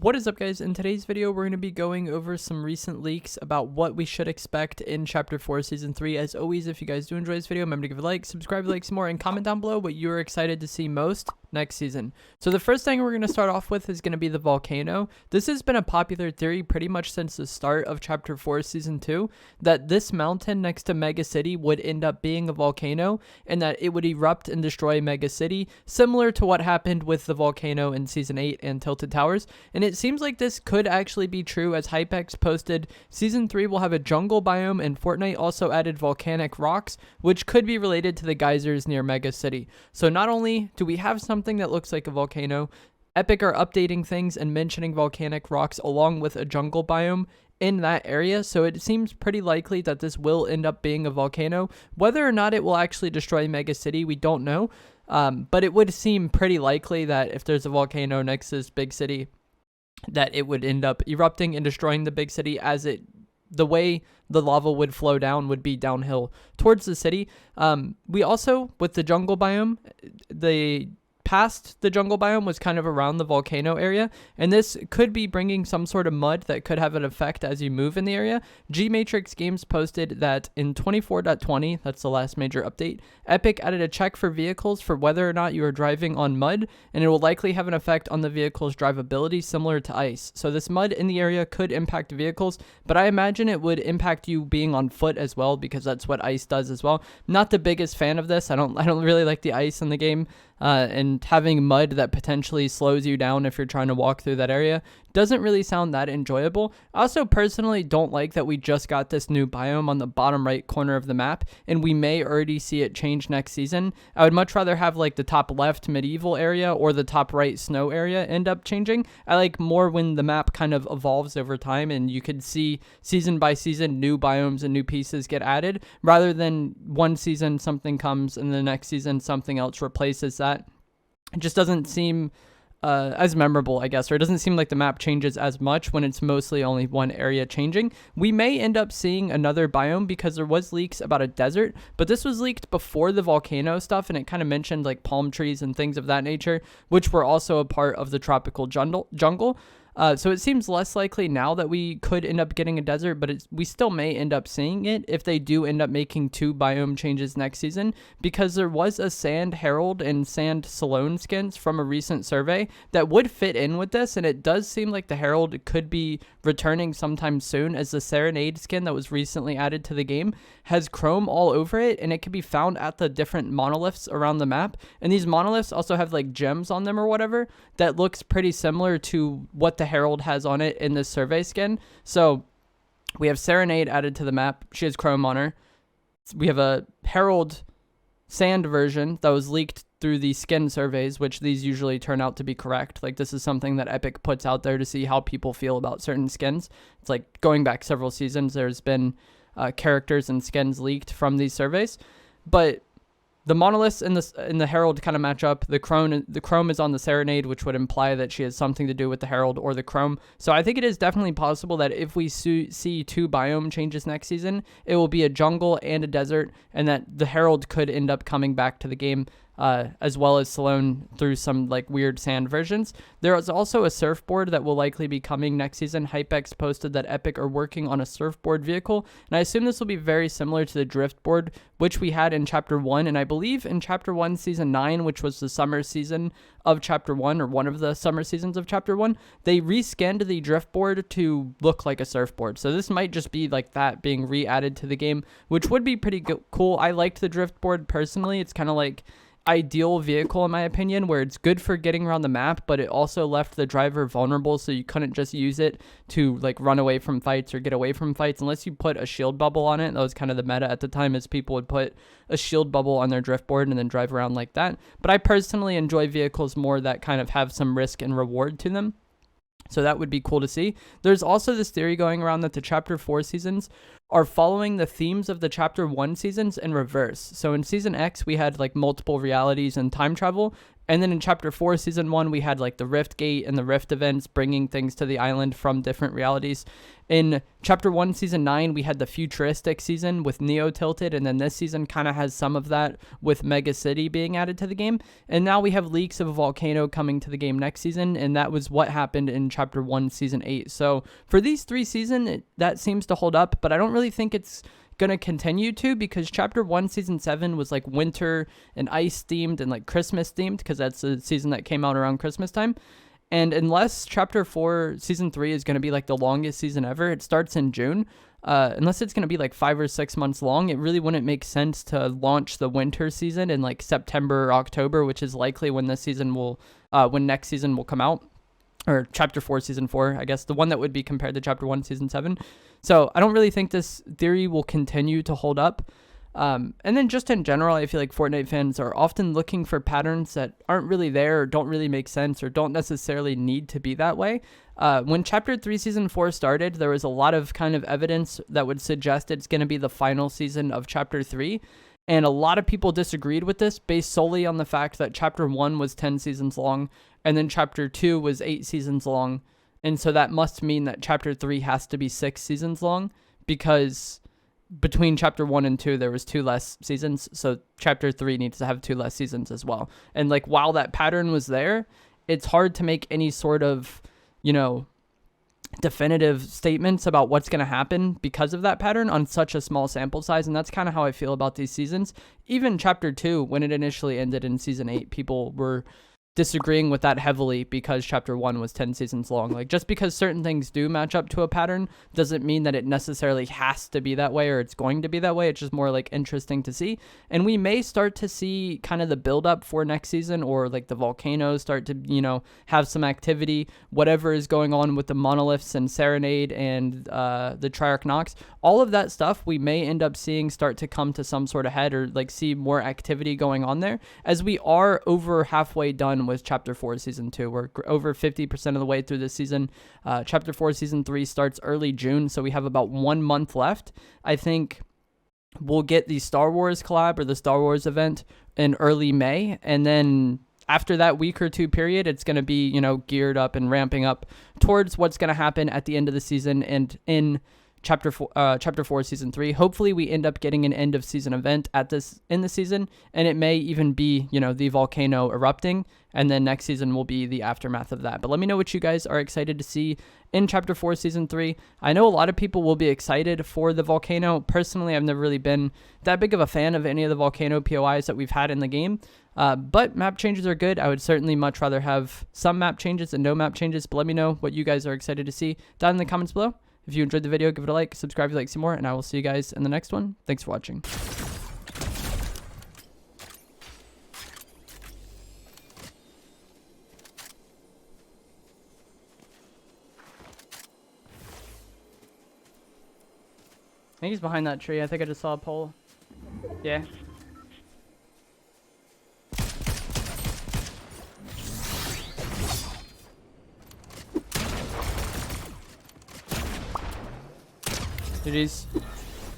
What is up, guys? In today's video, we're going to be going over some recent leaks about what we should expect in Chapter 4 Season 3. As always, if you guys do enjoy this video, remember to give a like, subscribe, like some more, and comment down below what you're excited to see most next season. So the first thing we're going to start off with is going to be the volcano. This has been a popular theory pretty much since the start of Chapter 4 Season 2, that this mountain next to Mega City would end up being a volcano, and that it would erupt and destroy Mega City, similar to what happened with the volcano in Season 8 and Tilted Towers. And it seems like this could actually be true, as Hypex posted Season 3 will have a jungle biome, and Fortnite also added volcanic rocks, which could be related to the geysers near Mega City. So not only do we have something that looks like a volcano, Epic are updating things and mentioning volcanic rocks along with a jungle biome in that area, so it seems pretty likely that this will end up being a volcano. Whether or not it will actually destroy Mega City, we don't know, but it would seem pretty likely that if there's a volcano next to this big city, that it would end up erupting and destroying the big city, as the way the lava would flow down would be downhill towards the city. We also, with the jungle biome, past the jungle biome was kind of around the volcano area, and this could be bringing some sort of mud that could have an effect as you move in the area. G-Matrix Games posted that in 24.20, that's the last major update, Epic added a check for vehicles for whether or not you are driving on mud, and it will likely have an effect on the vehicle's drivability similar to ice. So this mud in the area could impact vehicles, but I imagine it would impact you being on foot as well, because that's what ice does as well. Not the biggest fan of this. I don't really like the ice in the game. And having mud that potentially slows you down if you're trying to walk through that area doesn't really sound that enjoyable. I also personally don't like that we just got this new biome on the bottom right corner of the map, and we may already see it change next season. I would much rather have like the top left medieval area or the top right snow area end up changing. I like more when the map kind of evolves over time and you could see season by season new biomes and new pieces get added, rather than one season something comes and the next season something else replaces that. It just doesn't seem as memorable, I guess, or it doesn't seem like the map changes as much when it's mostly only one area changing. We may end up seeing another biome, because there was leaks about a desert, but this was leaked before the volcano stuff, and it kind of mentioned like palm trees and things of that nature, which were also a part of the tropical jungle. So it seems less likely now that we could end up getting a desert, but we still may end up seeing it if they do end up making two biome changes next season, because there was a sand herald and sand Salone skins from a recent survey that would fit in with this, and it does seem like the herald could be returning sometime soon, as the serenade skin that was recently added to the game has chrome all over it, and it can be found at the different monoliths around the map, and these monoliths also have like gems on them or whatever that looks pretty similar to what the herald has on it in this survey skin. So we have serenade added to the map. She has chrome on her. We have a herald sand version that was leaked through the skin surveys, which these usually turn out to be correct. Like, this is something that Epic puts out there to see how people feel about certain skins. It's like going back several seasons, there's been characters and skins leaked from these surveys, but the monoliths in the herald kind of match up. The chrome is on the serenade, which would imply that she has something to do with the herald or the chrome. So I think it is definitely possible that if we see two biome changes next season, it will be a jungle and a desert, and that the herald could end up coming back to the game, as well as Salone through some like weird sand versions. There is also a surfboard that will likely be coming next season. Hypex posted that Epic are working on a surfboard vehicle, and I assume this will be very similar to the driftboard, which we had in Chapter 1, and I believe in Chapter 1 Season 9, which was the summer season of Chapter 1, or one of the summer seasons of Chapter 1, they reskinned the driftboard to look like a surfboard. So this might just be like that being re-added to the game, which would be pretty cool. I liked the driftboard personally. It's kind of like ideal vehicle in my opinion, where it's good for getting around the map, but it also left the driver vulnerable, so you couldn't just use it to like run away from fights or get away from fights unless you put a shield bubble on it. That was kind of the meta at the time, as people would put a shield bubble on their driftboard and then drive around like that. But I personally enjoy vehicles more that kind of have some risk and reward to them, so that would be cool to see. There's also this theory going around that the Chapter 4 seasons are following the themes of the Chapter 1 seasons in reverse. So in Season X, we had like multiple realities and time travel. And then in Chapter 4, Season 1, we had like the Rift Gate and the Rift events bringing things to the island from different realities. In Chapter 1, Season 9, we had the futuristic season with Neo tilted, and then this season kind of has some of that with Mega City being added to the game. And now we have leaks of a volcano coming to the game next season, and that was what happened in Chapter 1, Season 8. So for these 3 seasons, that seems to hold up, but I don't really think it's going to continue to, because Chapter 1 Season 7 was like winter and ice themed and like Christmas themed, because that's a season that came out around Christmas time. And unless Chapter 4 Season 3 is going to be like the longest season ever, it starts in June, unless it's going to be like 5 or 6 months long, it really wouldn't make sense to launch the winter season in like September or October, which is likely when this season will when next season will come out. Or Chapter 4 Season 4, I guess, the one that would be compared to Chapter 1 Season 7. So I don't really think this theory will continue to hold up. And then just in general, I feel like Fortnite fans are often looking for patterns that aren't really there or don't really make sense or don't necessarily need to be that way. When Chapter 3 Season 4 started, there was a lot of kind of evidence that would suggest it's going to be the final season of Chapter 3. And a lot of people disagreed with this based solely on the fact that Chapter 1 was 10 seasons long, and then Chapter 2 was 8 seasons long. And so that must mean that Chapter 3 has to be 6 seasons long, because between Chapter 1 and 2, there was 2 less seasons. So Chapter 3 needs to have 2 less seasons as well. And like, while that pattern was there, it's hard to make any sort of, definitive statements about what's going to happen because of that pattern on such a small sample size. And that's kind of how I feel about these seasons. Even Chapter 2, when it initially ended in Season 8, people were disagreeing with that heavily because Chapter 1 was 10 seasons long. Like, just because certain things do match up to a pattern doesn't mean that it necessarily has to be that way or it's going to be that way. It's just more like interesting to see. And we may start to see kind of the build up for next season, or like the volcanoes start to, have some activity, whatever is going on with the monoliths and Serenade and the Triarch Nox. All of that stuff we may end up seeing start to come to some sort of head, or like see more activity going on there, as we are over halfway done with Chapter 4 Season 2. We're over 50% of the way through this season. Chapter 4 Season 3 starts early June, so we have about 1 month left. I think we'll get the Star Wars collab or the Star Wars event in early May, and then after that week or 2 period, it's going to be, geared up and ramping up towards what's going to happen at the end of the season and in Chapter 4 Season 3. Hopefully we end up getting an end of season event in the season, and it may even be, the volcano erupting, and then next season will be the aftermath of that. But let me know what you guys are excited to see in Chapter 4 Season 3. I know a lot of people will be excited for the volcano. Personally, I've never really been that big of a fan of any of the volcano POIs that we've had in the game. But map changes are good. I would certainly much rather have some map changes than no map changes. But let me know what you guys are excited to see down in the comments below. If you enjoyed the video, give it a like, subscribe if you like to see more, and I will see you guys in the next one. Thanks for watching. I think he's behind that tree. I think I just saw a pole. Yeah. GG's.